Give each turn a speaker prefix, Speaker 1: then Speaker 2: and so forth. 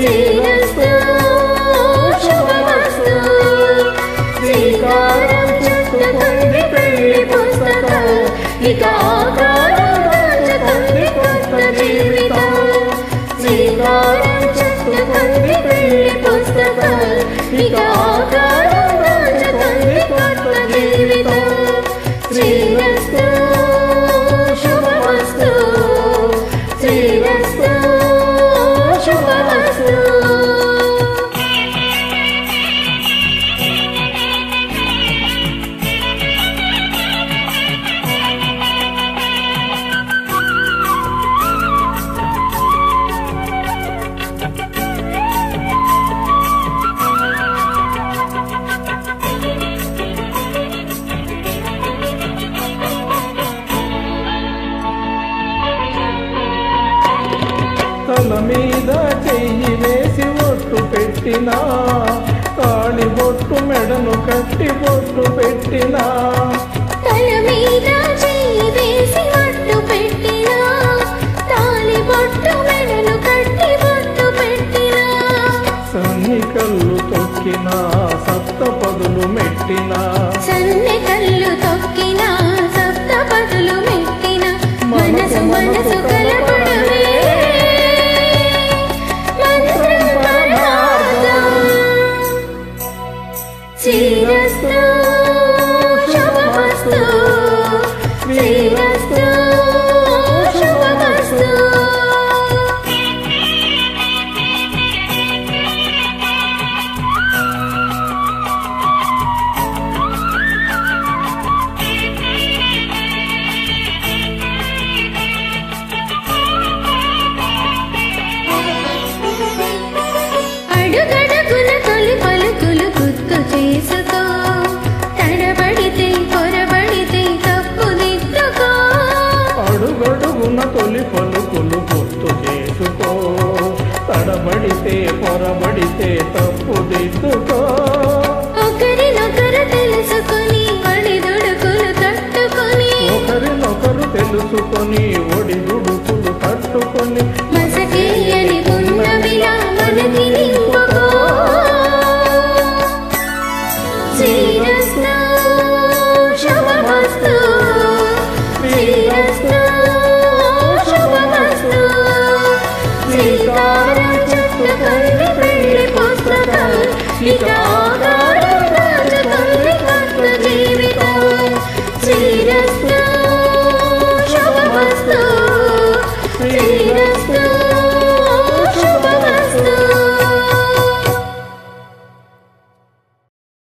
Speaker 1: శ్రీరస్తు శుభమస్తు. శ్రీకారం చుట్టుకుంది పెళ్లి పుస్తకం, ఇక ఆకారం దాచుకుంది కొత్త జీవితం. శ్రీకారం చుట్టుకుంది పెళ్లి పుస్తకం, ఇక ఆకారం దాచుకుంది కొత్త జీవితం. శ్రీరస్తు శుభమస్తు. శ్రీరస్తు శుభమస్తు.
Speaker 2: తల మీద చెయ్యి వేసి ఒట్టు పెట్టినా, కాళి బొట్టు మెడను కట్టి బొట్టు పెట్టినా.
Speaker 1: తల మీద చెయ్యి వేసి ఒట్టు పెట్టినా, తాళి బొట్టు మెడను కట్టి బొట్టు పెట్టినా.
Speaker 2: సన్ని కళ్ళు తొక్కినా, సప్తపదులు మెట్టినా.
Speaker 1: సన్ని కళ్ళు తొక్కినా, సప్తపదులు మెట్టినా. మనసు మనసు కలపడమే శ్రీరస్తు శుభమస్తు. శ్రీరస్తు శుభమస్తు. అడుగడుగున తొలి పలుకులు గుర్తు చేసుకో, తడబడితే పొరబడితే తప్పు దిద్దుకో.
Speaker 2: అడుగడుగున తొలి పలుకులు గుర్తు చేసుకో, తడబడితే పొరబడితే తప్పు దిద్దుకో.
Speaker 1: ఒకరినొకరు తెలుసుకొని ఒడిదుడుకులు తట్టుకొని,
Speaker 2: ఒకరినొకరు తెలుసుకొని ఒడిదుడుకులు తట్టుకొని.
Speaker 1: మసకేయని పున్నమిలా మనకి నింపుకో. శ్రీరస్తు శుభమస్తు. శ్రీరస్తు శుభమస్తు. శ్రీకారం చుట్టుకుంది పెళ్లి పుస్తకం, ఇక